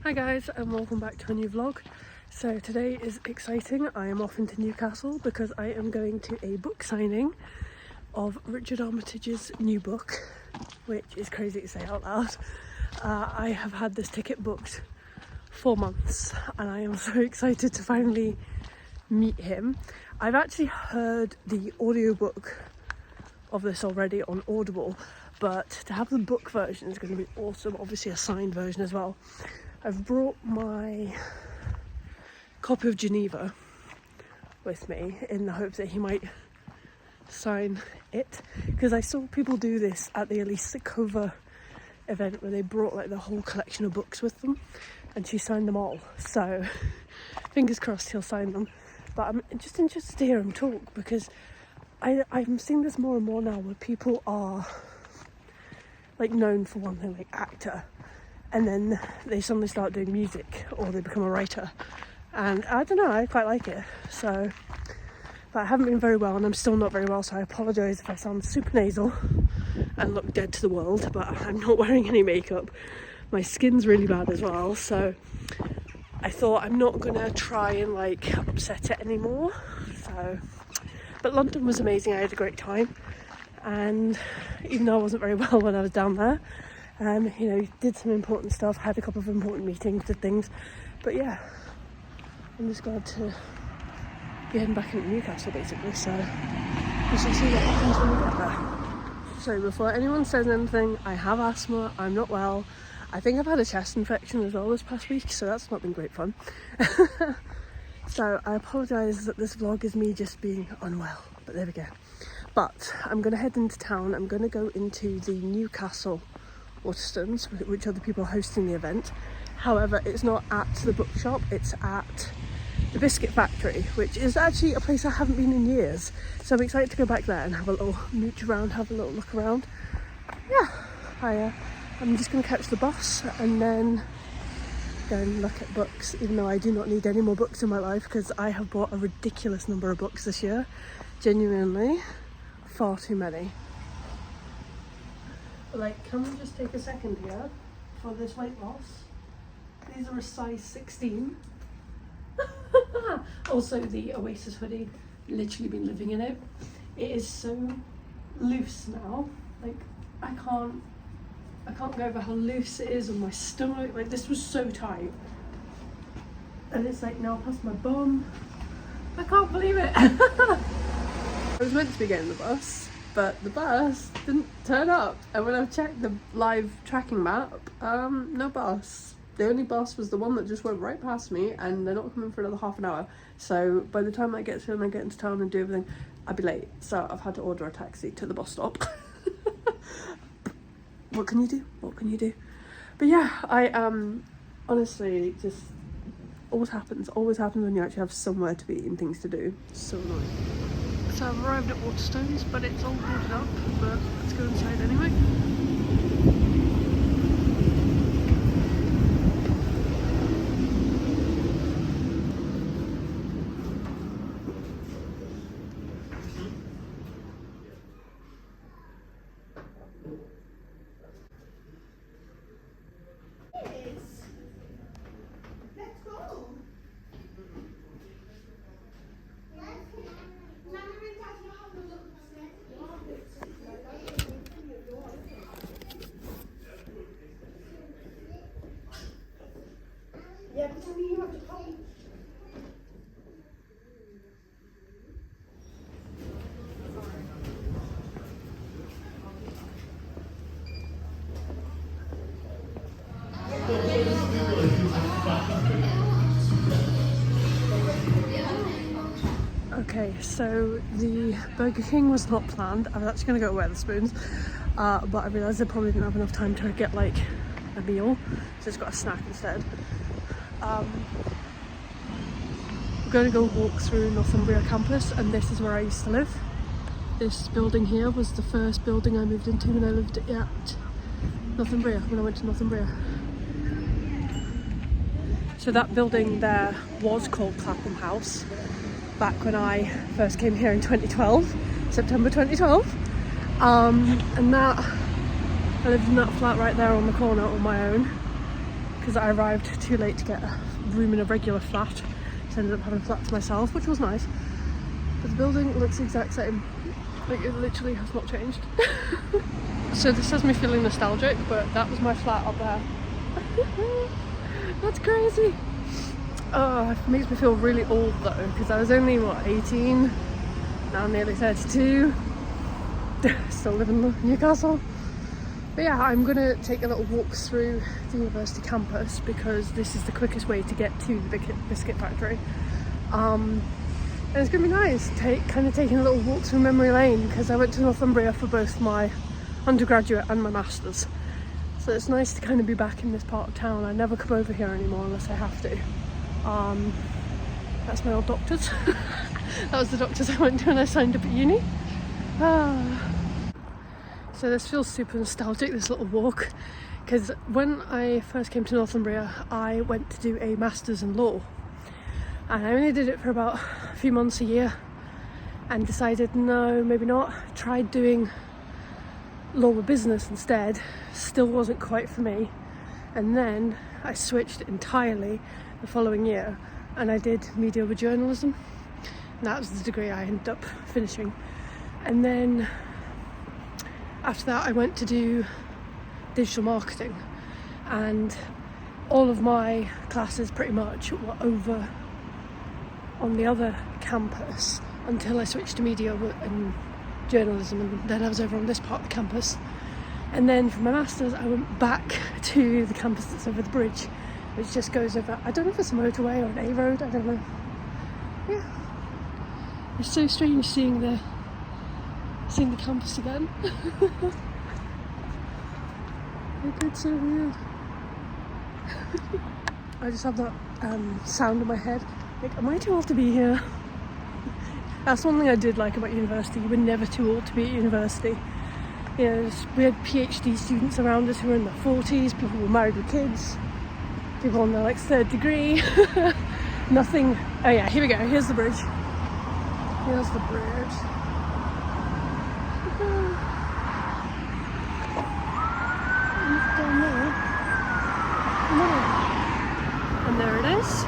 Hi guys, and welcome back to a new vlog. So today is exciting. I am off into Newcastle because I am going to a book signing of Richard Armitage's new book, which is crazy to say out loud. I have had this ticket booked for months and I am so excited to finally meet him. I've actually heard the audiobook of this already on Audible, but to have the book version is going to be awesome. Obviously a signed version as well. I've brought my copy of Geneva with me in the hope that he might sign it, because I saw people do this at the Elise Cover event where they brought like the whole collection of books with them and she signed them all, so fingers crossed he'll sign them. But I'm just interested to hear him talk, because I'm seeing this more and more now where people are like known for one thing, like actor, and then they suddenly start doing music or they become a writer, and I don't know, I quite like it. So, but I haven't been very well and I'm still not very well, so I apologise if I sound super nasal and look dead to the world, but I'm not wearing any makeup. My skin's really bad as well, so I thought I'm not gonna try and like upset it anymore. So, but London was amazing, I had a great time, and even though I wasn't very well when I was down there, you know, did some important stuff, had a couple of important meetings, did things, but yeah, I'm just glad to be heading back into Newcastle basically, so we shall see what happens when we get there. So before anyone says anything, I have asthma, I'm not well, I think I've had a chest infection as well this past week, so that's not been great fun. So I apologise that this vlog is me just being unwell, but there we go. But I'm going to head into town, I'm going to go into the Newcastle Waterstones, which are the people hosting the event. However, it's not at the bookshop, it's at the Biscuit Factory, which is actually a place I haven't been in years. So I'm excited to go back there and have a little mooch around, have a little look around. Yeah, I'm just going to catch the bus and then go and look at books, even though I do not need any more books in my life because I have bought a ridiculous number of books this year. Genuinely, far too many. Like, can we just take a second here for this weight loss? These are a size 16. Also the Oasis hoodie, literally been living in it. It is so loose now, like I can't go over how loose it is on my stomach. Like, this was so tight and it's like now past my bum. I can't believe it. I was meant to be getting the bus, but the bus didn't turn up, and when I've checked the live tracking map, no bus. The only bus was the one that just went right past me, and they're not coming for another half an hour. So by the time I get through and I get into town and do everything, I'll be late. So I've had to order a taxi to the bus stop. What can you do? What can you do? But yeah, I honestly, just always happens when you actually have somewhere to be and things to do. So annoying. So I've arrived at Waterstones, but it's all boarded up, but let's go inside anyway. Yeah, but I mean, you have to come. Okay, so the Burger King was not planned. I was actually going to go to Wetherspoons, but I realised I probably didn't have enough time to get like a meal, so I just got a snack instead. We're going to go walk through Northumbria campus, and this is where I used to live. This building here was the first building I moved into when I lived at Northumbria, when I went to Northumbria. So that building there was called Clapham House back when I first came here in 2012, September 2012. And that, I lived in that flat right there on the corner on my own, because I arrived too late to get a room in a regular flat, so I ended up having a flat to myself, which was nice. But the building looks the exact same. Like, it literally has not changed. So this has me feeling nostalgic, but that was my flat up there. That's crazy. Oh, it makes me feel really old though, because I was only, what, 18? Now I'm nearly 32. Still live in Newcastle. But yeah, I'm gonna take a little walk through the university campus because this is the quickest way to get to the biscuit factory. And it's gonna be nice, kind of taking a little walk through memory lane, because I went to Northumbria for both my undergraduate and my masters. So it's nice to kind of be back in this part of town. I never come over here anymore unless I have to. That's my old doctor's. That was the doctor's I went to when I signed up at uni. So this feels super nostalgic, this little walk, because when I first came to Northumbria, I went to do a master's in law, and I only did it for about a few months, a year, and decided no, maybe not. Tried doing law with business instead, still wasn't quite for me, and then I switched entirely the following year and I did media with journalism, and that was the degree I ended up finishing. And then after that I went to do digital marketing, and all of my classes pretty much were over on the other campus until I switched to media and journalism, and then I was over on this part of the campus. And then for my masters I went back to the campus that's over the bridge, which just goes over, I don't know if it's a motorway or an A road, I don't know. Yeah, it's so strange seeing the campus again. It's so weird. I just have that sound in my head, like, am I too old to be here? That's one thing I did like about university. You were never too old to be at university. You know, we had PhD students around us who were in their 40s, people were married with kids, people on their like third degree. Nothing. Oh yeah, here we go, here's the bridge. Here's the bridge. Down there. And there it is.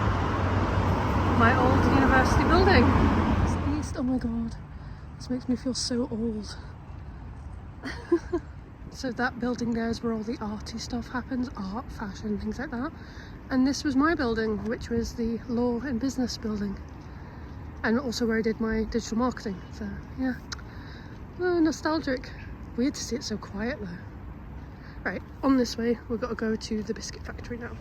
My old university building. Oh my god, this makes me feel so old. So that building there is where all the arty stuff happens, art, fashion, things like that. And this was my building, which was the law and business building. And also where I did my digital marketing. So yeah, nostalgic. Weird to see it so quiet though. Right, on this way, we've got to go to the biscuit factory now.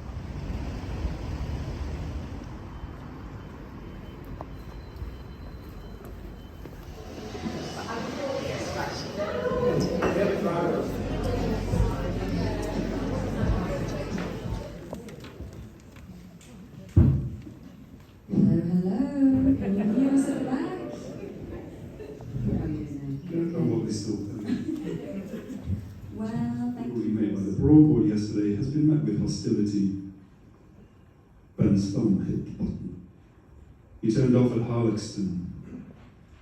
Yesterday has been met with hostility. Ben's thumb hit the button. He turned off at Harlexton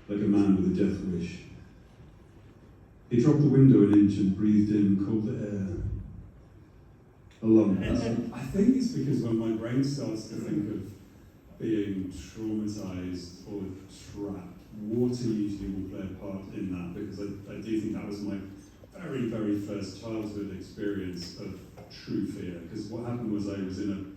like a man with a death wish. He dropped the window an inch and breathed in cold air. A lump. I think it's because when my brain starts to think of being traumatized or trapped, water usually will play a part in that, because I do think that was my very, very first childhood experience of true fear. Because what happened was I was in